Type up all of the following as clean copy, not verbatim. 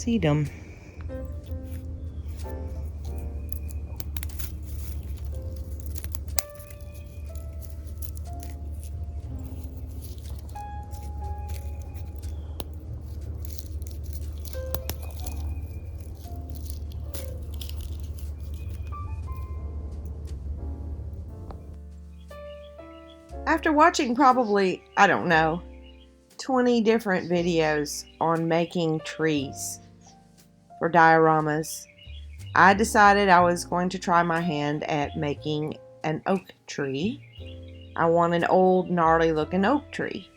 seed them. After watching probably, I don't know, 20 different videos on making trees for dioramas, I decided I was going to try my hand at making an oak tree. I want an old, gnarly looking oak tree.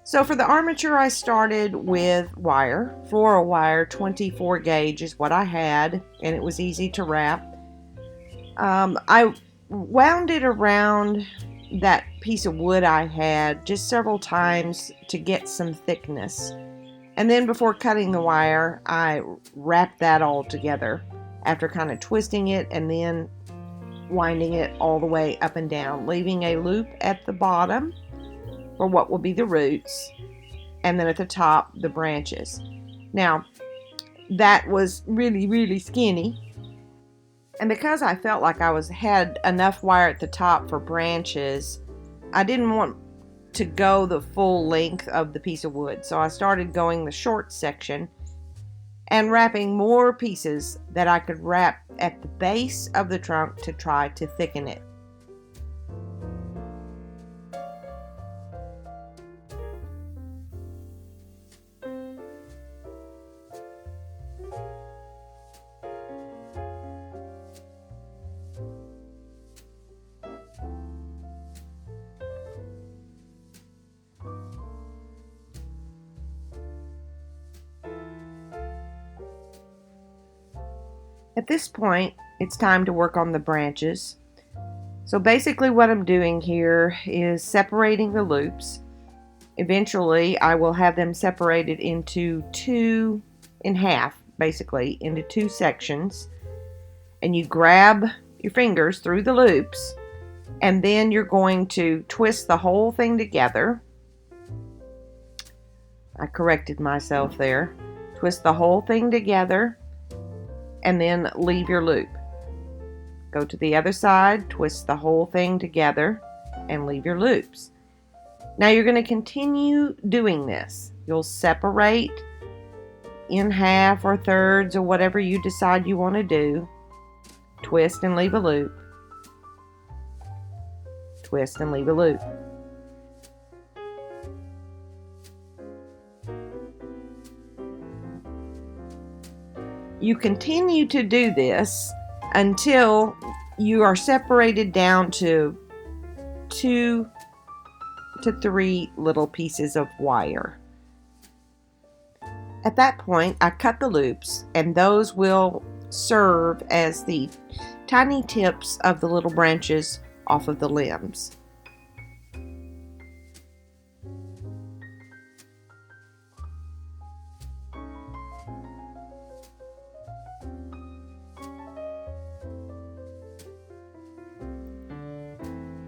So for the armature, I started with wire, floral wire, 24 gauge is what I had, and it was easy to wrap. I wound it around that piece of wood I had just several times to get some thickness. And then before cutting the wire, I wrapped that all together after kind of twisting it and then winding it all the way up and down, leaving a loop at the bottom for what will be the roots, and then at the top, the branches. Now, that was really, really skinny. And because I felt like I had enough wire at the top for branches, I didn't want to go the full length of the piece of wood. So I started going the short section and wrapping more pieces that I could wrap at the base of the trunk to try to thicken it. At this point, it's time to work on the branches. So basically what I'm doing here is separating the loops. Eventually, I will have them separated into half, basically, into two sections. And you grab your fingers through the loops, and then you're going to twist the whole thing together. I corrected myself there. Twist the whole thing together, and then leave your loop. Go to the other side, twist the whole thing together, and leave your loops. Now you're going to continue doing this. You'll separate in half or thirds or whatever you decide you want to do. Twist and leave a loop. Twist and leave a loop. You continue to do this until you are separated down to 2 to 3 little pieces of wire. At that point, I cut the loops, and those will serve as the tiny tips of the little branches off of the limbs.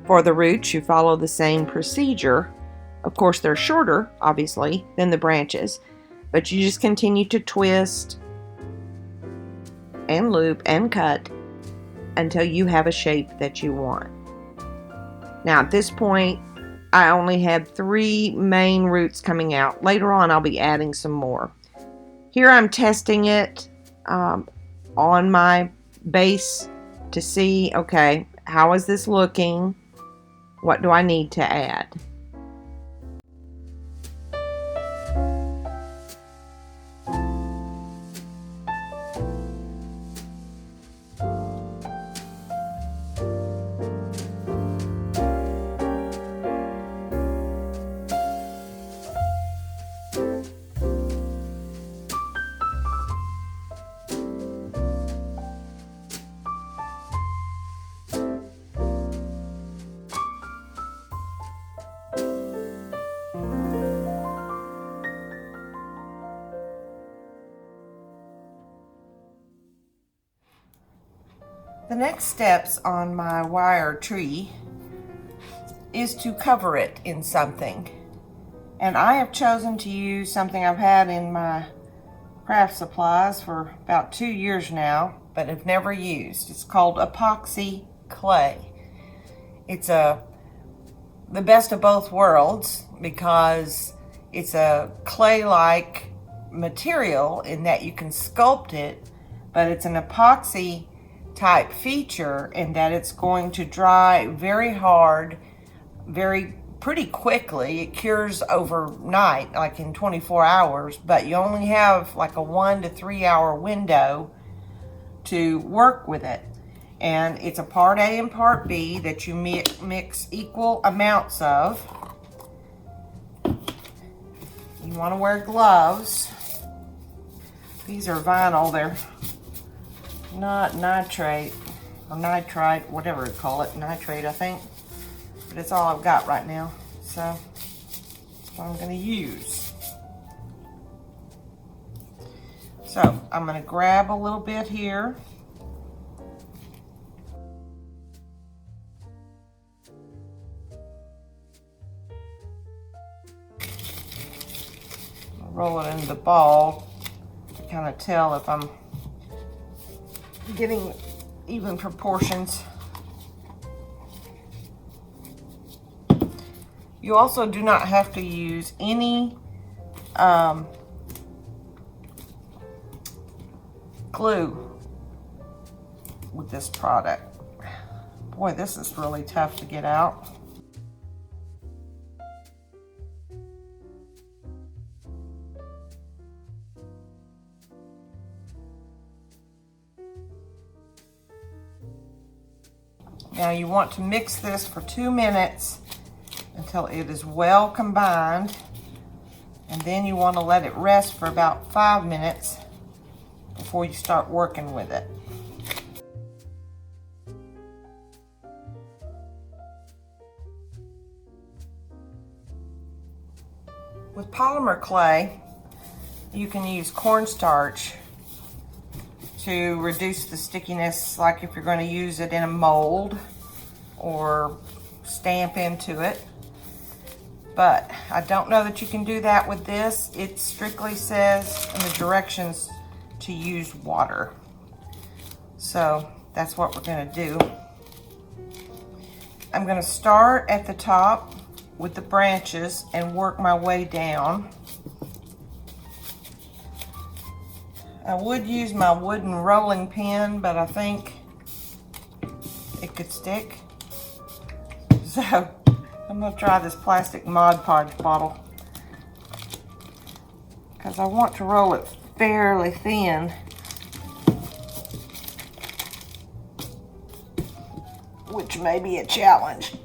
For the roots, you follow the same procedure. Of course, they're shorter, obviously, than the branches, but you just continue to twist and loop and cut until you have a shape that you want. Now, at this point, I only had 3 main roots coming out. Later on, I'll be adding some more. Here I'm testing it on my base to see, okay, how is this looking? What do I need to add? The next steps on my wire tree is to cover it in something. And I have chosen to use something I've had in my craft supplies for about 2 years now, but have never used. It's called epoxy clay. It's the best of both worlds because it's a clay-like material in that you can sculpt it, but it's an epoxy type feature in that it's going to dry very hard, pretty quickly. It cures overnight, like in 24 hours, but you only have like a 1 to 3 hour window to work with it. And it's a part A and part B that you mix equal amounts of. You want to wear gloves. These are vinyl. They're not nitrate or nitrite, whatever you call it. Nitrate, I think. But it's all I've got right now. So that's what I'm going to use. So I'm going to grab a little bit here. Roll it into the ball to kind of tell if I'm getting even proportions. You also do not have to use any glue with this product. Boy, this is really tough to get out. Now you want to mix this for 2 minutes until it is well combined, and then you want to let it rest for about 5 minutes before you start working with it. With polymer clay, you can use cornstarch to reduce the stickiness, like if you're going to use it in a mold or stamp into it. But I don't know that you can do that with this. It strictly says in the directions to use water. So that's what we're going to do. I'm going to start at the top with the branches and work my way down. I would use my wooden rolling pin, but I think it could stick. So I'm going to try this plastic Mod Podge bottle because I want to roll it fairly thin. Which may be a challenge.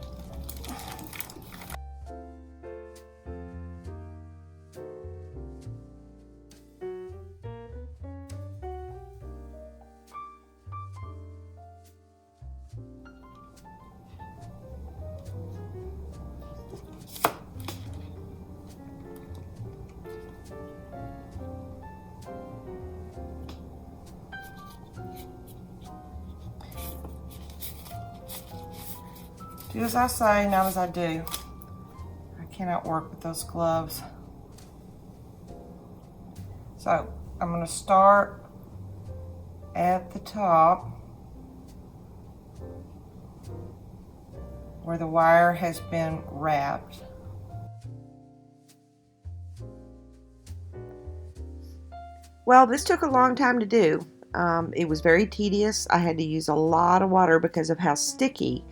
Do as I say, not as I do. I cannot work with those gloves. So I'm going to start at the top where the wire has been wrapped. Well, this took a long time to do. It was very tedious. I had to use a lot of water because of how sticky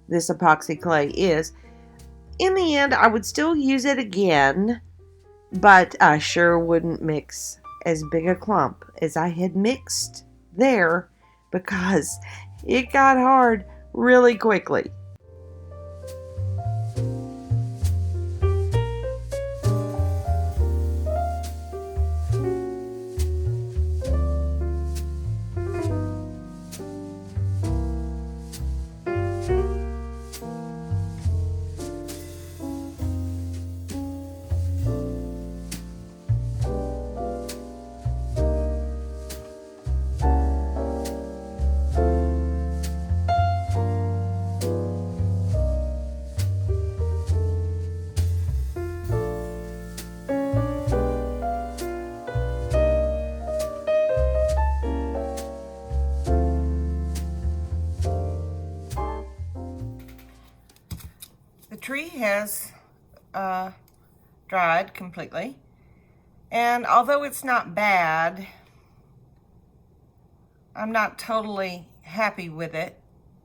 this epoxy clay is. In the end, I would still use it again, but I sure wouldn't mix as big a clump as I had mixed there because it got hard really quickly. tree has dried completely. And although it's not bad, I'm not totally happy with it.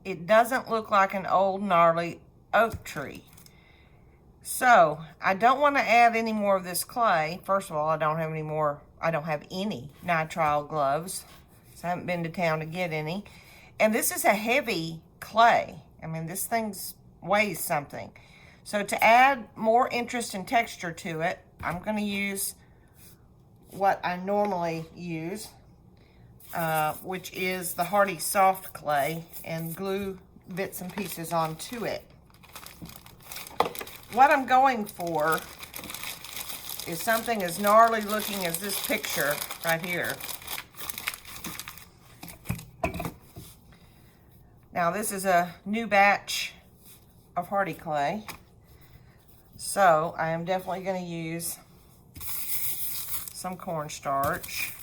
It doesn't look like an old gnarly oak tree. So I don't want to add any more of this clay. First of all, I don't have any nitrile gloves. So I haven't been to town to get any. And this is a heavy clay. I mean, this thing weighs something. So to add more interest and texture to it, I'm going to use what I normally use, which is the Hardy soft clay, and glue bits and pieces onto it. What I'm going for is something as gnarly looking as this picture right here. Now this is a new batch of Hardy clay, so I am definitely going to use some cornstarch.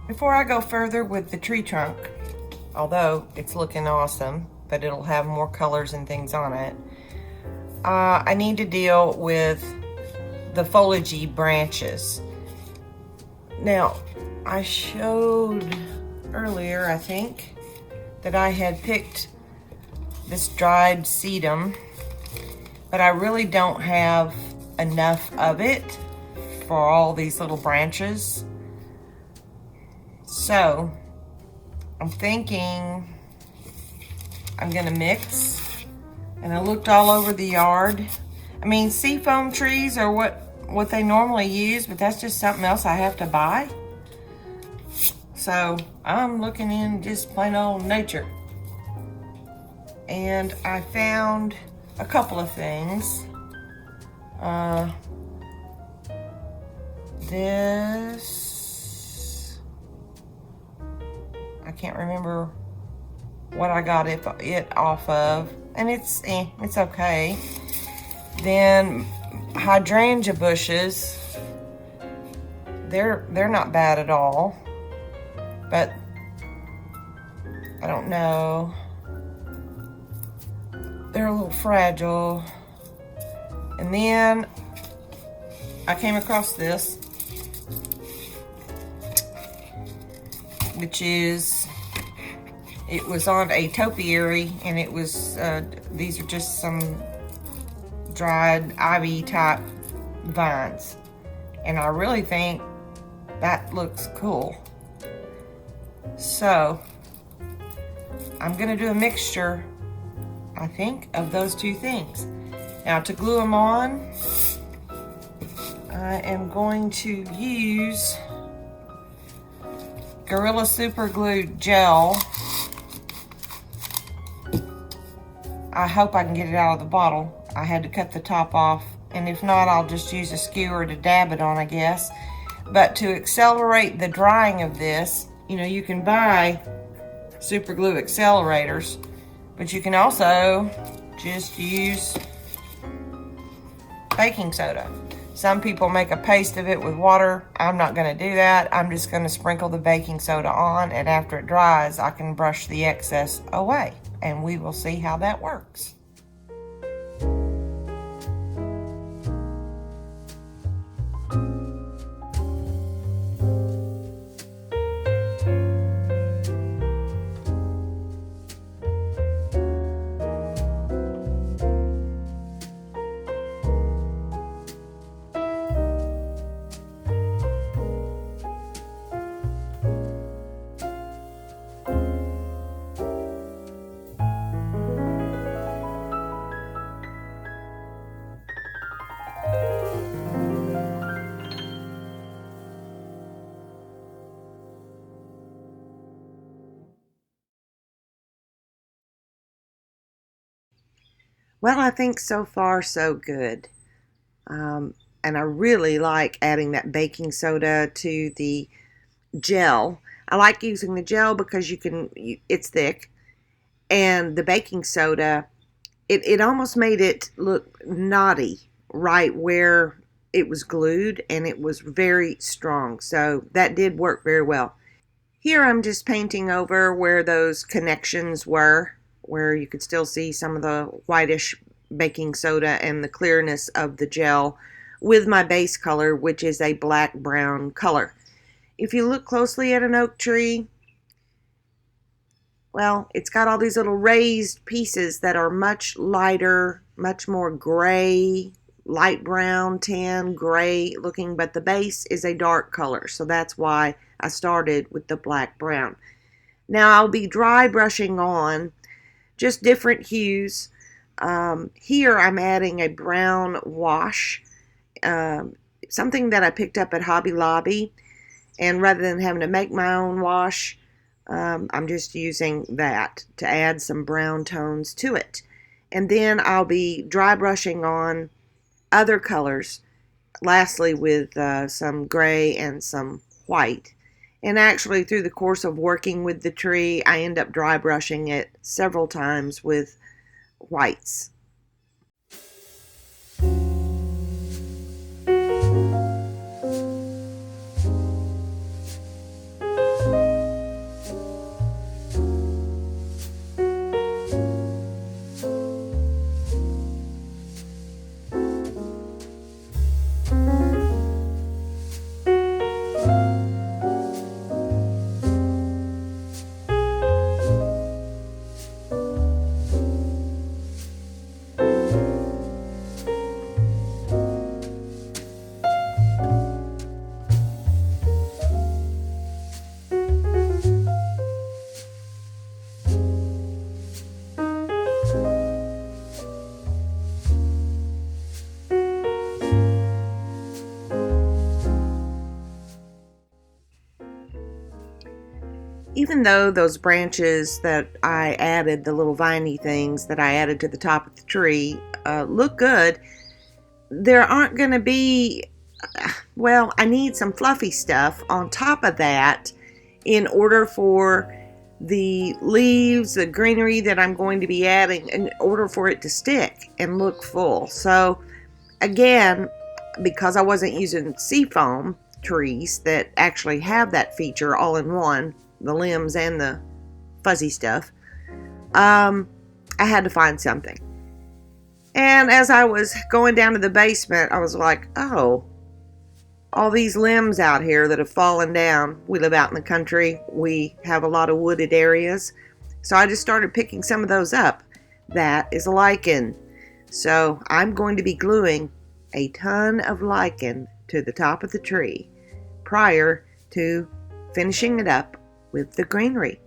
Before I go further with the tree trunk, although it's looking awesome, but it'll have more colors and things on it, I need to deal with the foliagey branches. Now, I showed earlier, I think, that I had picked this dried sedum, but I really don't have enough of it for all these little branches. So I'm thinking I'm gonna mix, and I looked all over the yard. I mean, seafoam trees are what they normally use, but that's just something else I have to buy. So I'm looking in just plain old nature. And I found a couple of things. This, I can't remember what I got it off of, and it's okay. Then hydrangea bushes, they're not bad at all, but I don't know, they're a little fragile. And then I came across this, which is It was on a topiary, and it was, these are just some dried ivy type vines. And I really think that looks cool. So I'm gonna do a mixture, I think, of those two things. Now to glue them on, I am going to use Gorilla Super Glue gel. I hope I can get it out of the bottle. I had to cut the top off, and if not, I'll just use a skewer to dab it on, I guess. But to accelerate the drying of this, you know, you can buy super glue accelerators, but you can also just use baking soda. Some people make a paste of it with water. I'm not going to do that. I'm just going to sprinkle the baking soda on, and after it dries, I can brush the excess away, and we will see how that works. Well, I think so far so good. And I really like adding that baking soda to the gel. I like using the gel because it's thick, and the baking soda, it almost made it look knotty right where it was glued, and it was very strong. So that did work very well. Here I'm just painting over where those connections were, where you could still see some of the whitish baking soda and the clearness of the gel with my base color, which is a black brown color. If you look closely at an oak tree, well, it's got all these little raised pieces that are much lighter, much more gray, light brown, tan, gray looking, but the base is a dark color, so that's why I started with the black brown. Now I'll be dry brushing on just different hues. Here I'm adding a brown wash, something that I picked up at Hobby Lobby, and rather than having to make my own wash, I'm just using that to add some brown tones to it. And then I'll be dry brushing on other colors, lastly with some gray and some white. And actually through the course of working with the tree, I end up dry brushing it several times with whites. Even though those branches that I added, the little viney things that I added to the top of the tree, look good, there aren't going to be, well, I need some fluffy stuff on top of that in order for the leaves, the greenery that I'm going to be adding, in order for it to stick and look full. So again, because I wasn't using seafoam trees that actually have that feature all in one, the limbs and the fuzzy stuff, I had to find something. And as I was going down to the basement, I was like, oh, all these limbs out here that have fallen down. We live out in the country. We have a lot of wooded areas. So I just started picking some of those up. That is lichen. So I'm going to be gluing a ton of lichen to the top of the tree prior to finishing it up with the greenery.